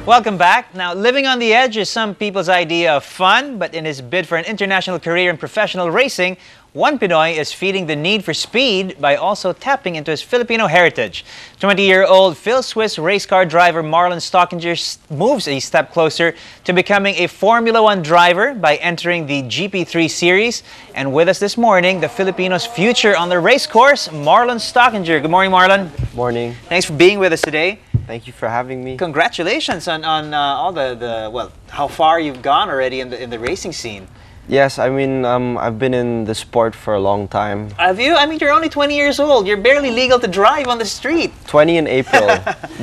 Welcome back. Now, living on the edge is some people's idea of fun, but in his bid for an international career in professional racing, one Pinoy is feeding the need for speed by also tapping into his Filipino heritage. 20-year-old Phil Swiss race car driver Marlon Stockinger moves a step closer to becoming a Formula One driver by entering the GP3 series. And with us this morning, the Filipino's future on the race course, Marlon Stockinger. Good morning, Marlon. Morning. Thanks for being with us today. Thank you for having me. Congratulations on all well, how far you've gone already in the racing scene. Yes, I mean, I've been in the sport for a long time. Have you? I mean, you're only 20 years old. You're barely legal to drive on the street. 20 in April.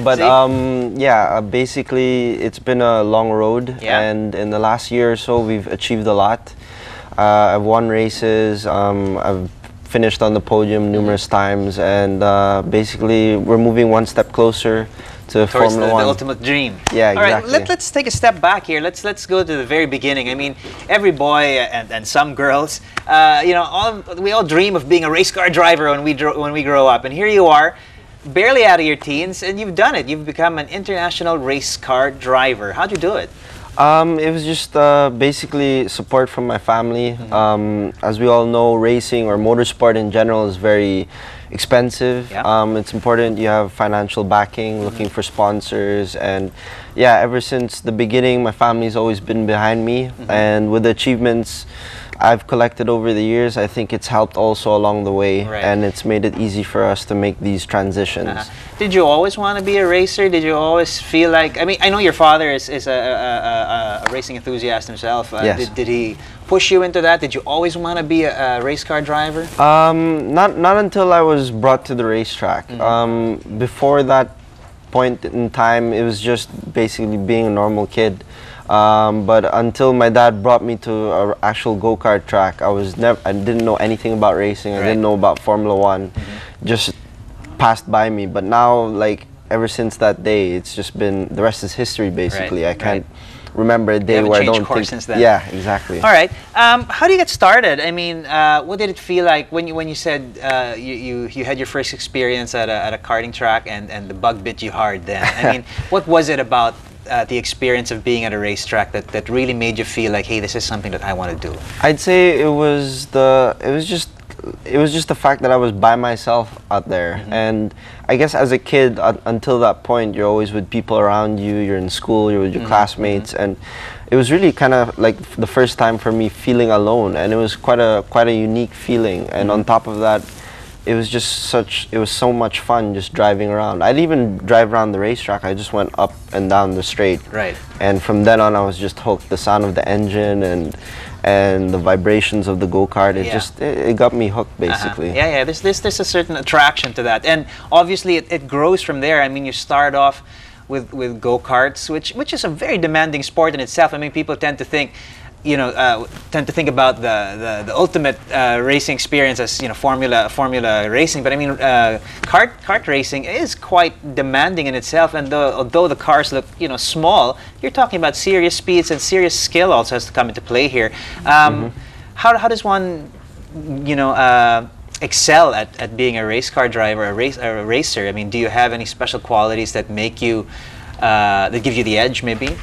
But yeah, basically, it's been a long road. Yeah. And in the last year or so, we've achieved a lot. I've won races. I've finished on the podium numerous times. And basically, we're moving one step closer to towards Formula One. The ultimate dream. Yeah, exactly. All right, let's take a step back here. Let's go to the very beginning. I mean, every boy and some girls, you know, we all dream of being a race car driver when we grow up. And here you are, barely out of your teens, and you've done it. You've become an international race car driver. How'd you do it? It was just basically support from my family. As we all know, racing or motorsport in general is very expensive. Yeah. It's important you have financial backing, looking for sponsors, and yeah, ever since the beginning, my family's always been behind me. And with the achievements I've collected over the years, I think it's helped also along the way, and it's made it easy for us to make these transitions. Did you always want to be a racer? Did you always feel like, I mean, I know your father is a racing enthusiast himself. Yes. Did he push you into that? Did you always want to be a race car driver? Not until I was brought to the racetrack. Before that point in time, it was just basically being a normal kid. But until my dad brought me to an actual go-kart track, I didn't know anything about racing. I didn't know about Formula One. Just passed by me. But now, like, ever since that day, it's just been, the rest is history, basically. I can't remember a day where I don't think. Since then. Yeah, exactly. All right. How do you get started? I mean, what did it feel like when you said you had your first experience at a karting track and the bug bit you hard then? I mean, what was it about the experience of being at a racetrack that really made you feel like, hey, this is something that I want to do? I'd say it was just the fact that I was by myself out there. And I guess as a kid, until that point, you're always with people around you, you're in school, you're with your classmates, and it was really kind of like the first time for me feeling alone, and it was quite a unique feeling. And on top of that, it was so much fun just driving around. I didn't even drive around the racetrack. I just went up and down the straight. Right. And from then on, I was just hooked. The sound of the engine and the vibrations of the go-kart, it got me hooked, basically. Yeah. There's a certain attraction to that, and obviously it grows from there. I mean, you start off with go-karts, which is a very demanding sport in itself. I mean, people tend to think, you know, about the ultimate racing experience as, you know, formula racing, but I mean, kart racing is quite demanding in itself. And although the cars look, you know, small, you're talking about serious speeds, and serious skill also has to come into play here. How does one, you know, excel at being a race car driver, a racer? I mean, do you have any special qualities that make you that give you the edge, maybe?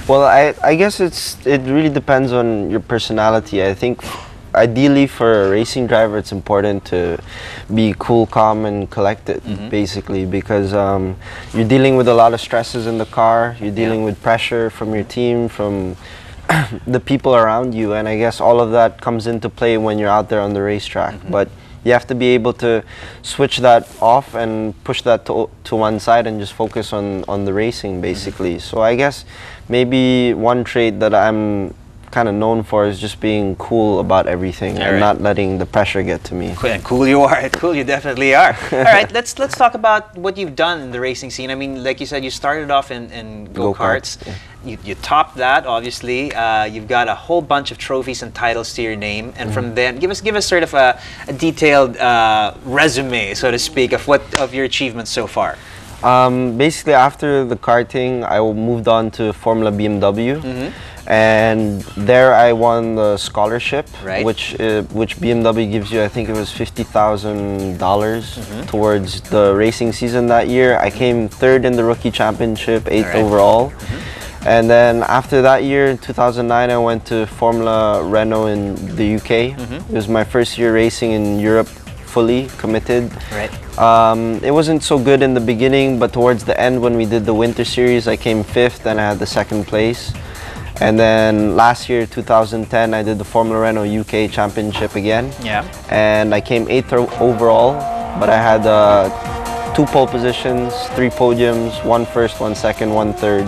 Well, I guess it really depends on your personality. I think ideally for a racing driver, it's important to be cool, calm, and collected, basically, because you're dealing with a lot of stresses in the car. You're dealing with pressure from your team, from the people around you, and I guess all of that comes into play when you're out there on the racetrack. But you have to be able to switch that off and push that to one side and just focus on the racing, basically. So I guess maybe one trait that I'm kind of known for is just being cool about everything and not letting the pressure get to me. And cool you are. Cool you definitely are. All right, let's talk about what you've done in the racing scene. I mean, like you said, you started off in go-karts. You topped that, obviously. You've got a whole bunch of trophies and titles to your name, and from then, give us sort of a detailed resume, so to speak, of your achievements so far. Basically, after the karting, I moved on to Formula BMW. And there I won the scholarship, which BMW gives you. I think it was $50,000 towards the racing season that year. I came third in the rookie championship, eighth overall. And then after that year, in 2009, I went to Formula Renault in the UK. It was my first year racing in Europe, fully committed. Right. It wasn't so good in the beginning, but towards the end when we did the winter series, I came 5th and I had the 2nd place. And then last year, 2010, I did the Formula Renault UK Championship again. Yeah. And I came 8th overall, but I had 2 pole positions, 3 podiums, 1 first, 1 second, 1 third,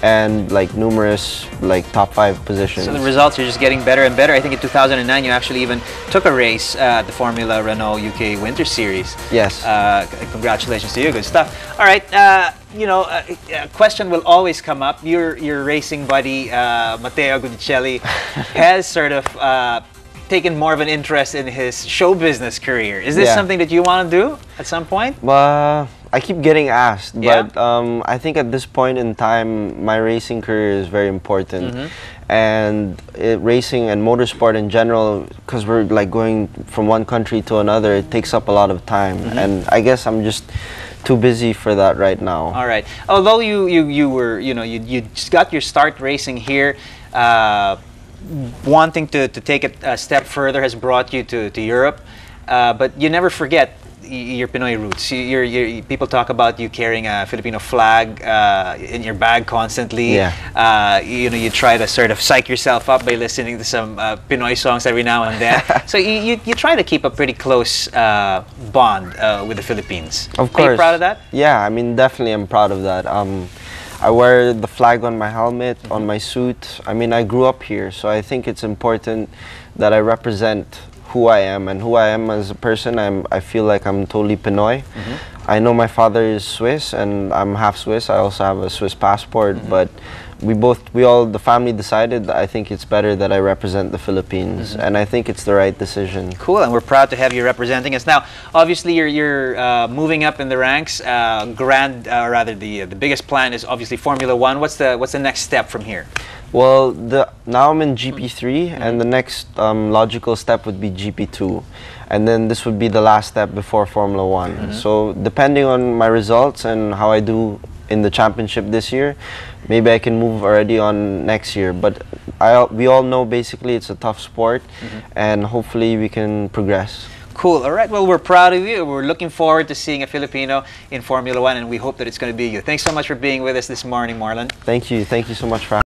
and like numerous like top 5 positions. So the results are just getting better and better. I think in 2009 you actually even took a race at the Formula Renault UK Winter Series. Yes. Congratulations to you. Good stuff. All right. You know, a question will always come up. Your racing buddy Matteo Guidicelli has sort of taken more of an interest in his show business career. Is this something that you want to do at some point? I keep getting asked, Yeah. but I think at this point in time, my racing career is very important. And racing and motorsport in general, because we're like going from one country to another, it takes up a lot of time. And I guess I'm just too busy for that right now. All right. Although you were, you know, you just got your start racing here, wanting to take it a step further has brought you to Europe, but you never forget your Pinoy roots. People talk about you carrying a Filipino flag in your bag constantly. Yeah. You know, you try to sort of psych yourself up by listening to some Pinoy songs every now and then. So you try to keep a pretty close bond with the Philippines. Of course. Are you proud of that? Yeah, I mean, definitely I'm proud of that. I wear the flag on my helmet, on my suit. I mean, I grew up here, so I think it's important that I represent who I am and who I am as a person. I feel like I'm totally Pinoy. I know my father is Swiss and I'm half Swiss. I also have a Swiss passport, but the family decided that I think it's better that I represent the Philippines, and I think it's the right decision. Cool, and we're proud to have you representing us. Now, obviously, you're moving up in the ranks. The biggest plan is obviously Formula One. What's the next step from here? Well, now I'm in GP3, and the next logical step would be GP2, and then this would be the last step before Formula One. So depending on my results and how I do in the championship this year, maybe I can move already on next year. But we all know basically it's a tough sport, and hopefully we can progress. Cool. All right. Well, we're proud of you. We're looking forward to seeing a Filipino in Formula One, and we hope that it's going to be you. Thanks so much for being with us this morning, Marlon. Thank you. Thank you so much for having me.